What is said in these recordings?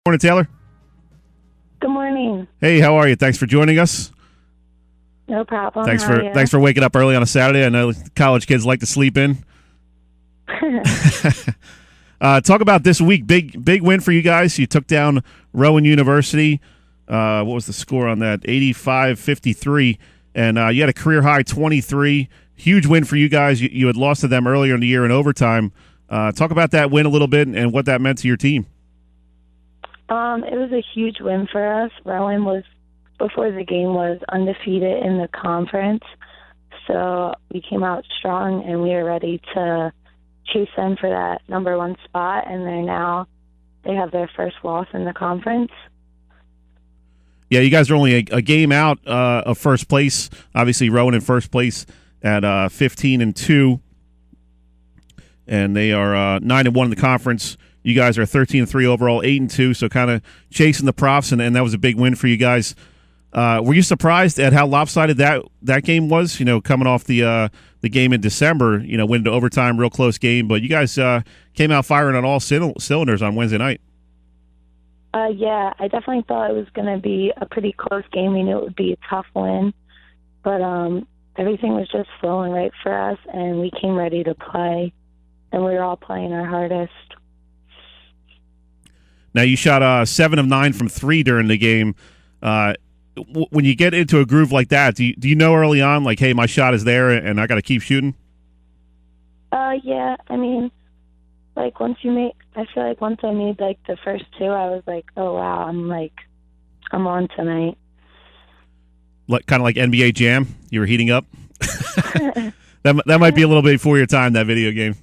Morning, Taylor. Good morning. Hey, how are you? Thanks for joining us. No problem. Thanks for waking up early on a Saturday. I know college kids like to sleep in. Talk about this week. Big win for you guys. You took down Rowan University. What was the score on that? 85-53. And you had a career-high 23. Huge win for you guys. You had lost to them earlier in the year in overtime. Talk about that win a little bit and what that meant to your team. It was a huge win for us. Rowan was, before the game, was undefeated in the conference. So we came out strong, and we were ready to chase them for that number one spot. And they have their first loss in the conference. Yeah, you guys are only a game out of first place. Obviously, Rowan in first place at 15-2, and they are 9-1 in the conference. You guys are 13-3 overall, 8-2, so kind of chasing the profs, and that was a big win for you guys. Were you surprised at how lopsided that game was? You know, coming off the game in December, went into overtime, real close game, but you guys came out firing on all cylinders on Wednesday night. Yeah, I definitely thought it was going to be a pretty close game. We knew it would be a tough win, but everything was just flowing right for us, and we came ready to play, and we were all playing our hardest. Now, you shot 7 of 9 from 3 during the game. When you get into a groove like that, do you know early on, like, hey, my shot is there and I got to keep shooting? Yeah. I mean, I feel like once I made, the first 2, I was like, oh, wow, I'm on tonight. Kind of like NBA Jam? You were heating up? That might be a little bit before your time, that video game.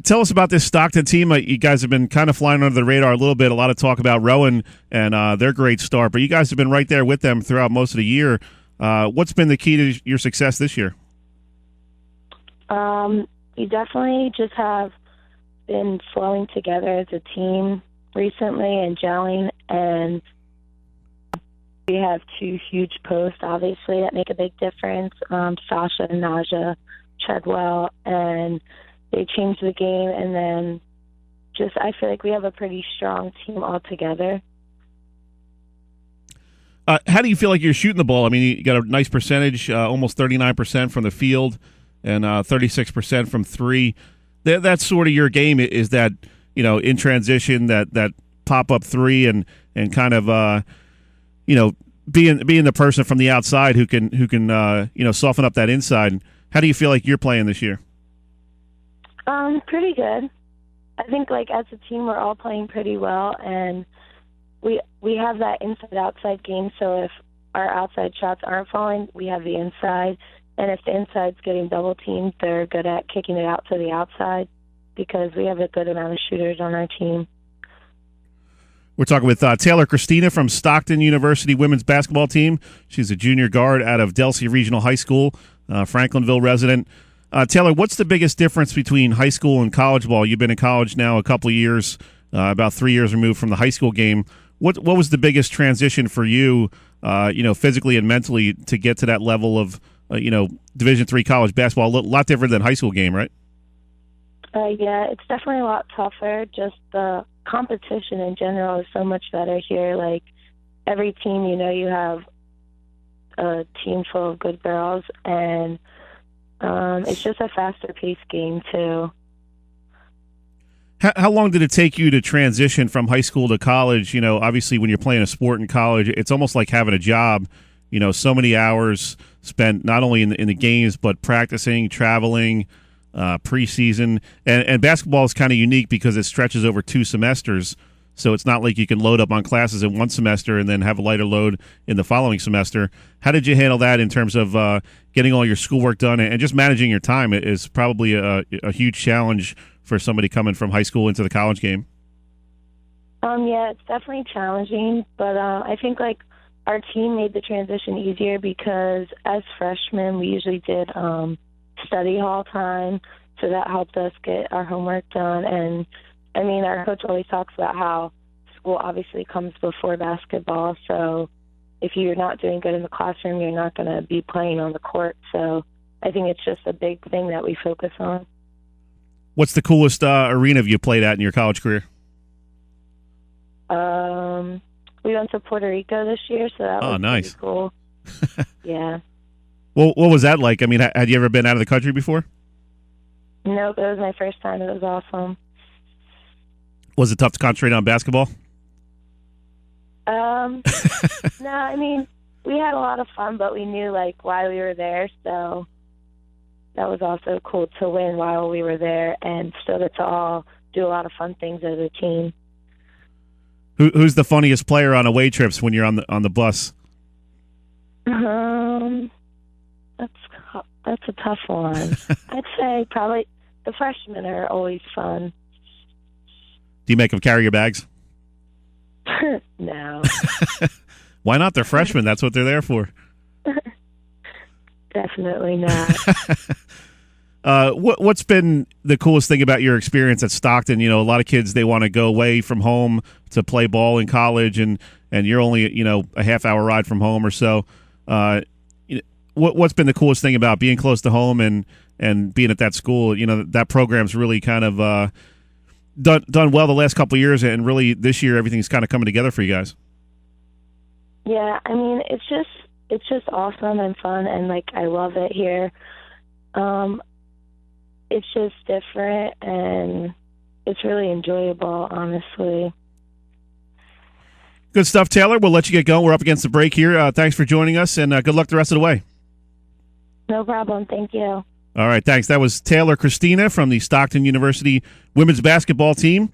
Tell us about this Stockton team. You guys have been kind of flying under the radar a little bit. A lot of talk about Rowan and their great start, but you guys have been right there with them throughout most of the year. What's been the key to your success this year? We definitely just have been flowing together as a team recently and gelling, and we have 2 huge posts, obviously, that make a big difference. Sasha and Naja Treadwell, and they changed the game, and then I feel like we have a pretty strong team all together. How do you feel like you're shooting the ball? I mean, you got a nice percentage, almost 39% from the field and 36% from 3. That's sort of your game, is that, in transition, that pop-up 3 and kind of, being the person from the outside who can soften up that inside. How do you feel like you're playing this year? Pretty good. I think, as a team, we're all playing pretty well, and we have that inside-outside game, so if our outside shots aren't falling, we have the inside, and if the inside's getting double-teamed, they're good at kicking it out to the outside because we have a good amount of shooters on our team. We're talking with Taylor Christina from Stockton University women's basketball team. She's a junior guard out of Delsea Regional High School, Franklinville resident. Taylor, what's the biggest difference between high school and college ball? You've been in college now a couple of years, about 3 years removed from the high school game. What was the biggest transition for you, physically and mentally, to get to that level of, Division III college basketball? A lot different than high school game, right? Yeah, it's definitely a lot tougher. Just the competition in general is so much better here. Every team, you have a team full of good girls, and it's just a faster-paced game, too. How long did it take you to transition from high school to college? Obviously, when you're playing a sport in college, it's almost like having a job. So many hours spent not only in the games, but practicing, traveling, preseason. And basketball is kind of unique because it stretches over 2 semesters. So it's not like you can load up on classes in one semester and then have a lighter load in the following semester. How did you handle that in terms of getting all your schoolwork done and just managing your time? It is probably a huge challenge for somebody coming from high school into the college game. Yeah, it's definitely challenging, but I think our team made the transition easier because as freshmen we usually did study hall time, so that helped us get our homework done. And I mean, our coach always talks about how school obviously comes before basketball, so if you're not doing good in the classroom, you're not going to be playing on the court. So I think it's just a big thing that we focus on. What's the coolest arena you played at in your college career? We went to Puerto Rico this year, so that was nice. pretty cool. Yeah. Well, what was that like? I mean, had you ever been out of the country before? Nope, it was my first time. It was awesome. Was it tough to concentrate on basketball? No, I mean, we had a lot of fun, but we knew, like, why we were there, so that was also cool to win while we were there and still get to all do a lot of fun things as a team. Who's the funniest player on away trips when you're on the bus? That's a tough one. I'd say probably the freshmen are always fun. Do you make them carry your bags? No. Why not? They're freshmen. That's what they're there for. Definitely not. What's been the coolest thing about your experience at Stockton? You know, a lot of kids, they want to go away from home to play ball in college, and you're only, a half-hour ride from home or so. What's been the coolest thing about being close to home and being at that school? You know, that program's really kind of done well the last couple of years, and really this year everything's kind of coming together for you guys. Yeah, I mean, it's just awesome and fun, and, like, I love it here. It's just different, and it's really enjoyable, honestly. Good stuff, Taylor. We'll let you get going. We're up against the break here. Thanks for joining us, and good luck the rest of the way. No problem. Thank you. All right, thanks. That was Taylor Christina from the Stockton University women's basketball team.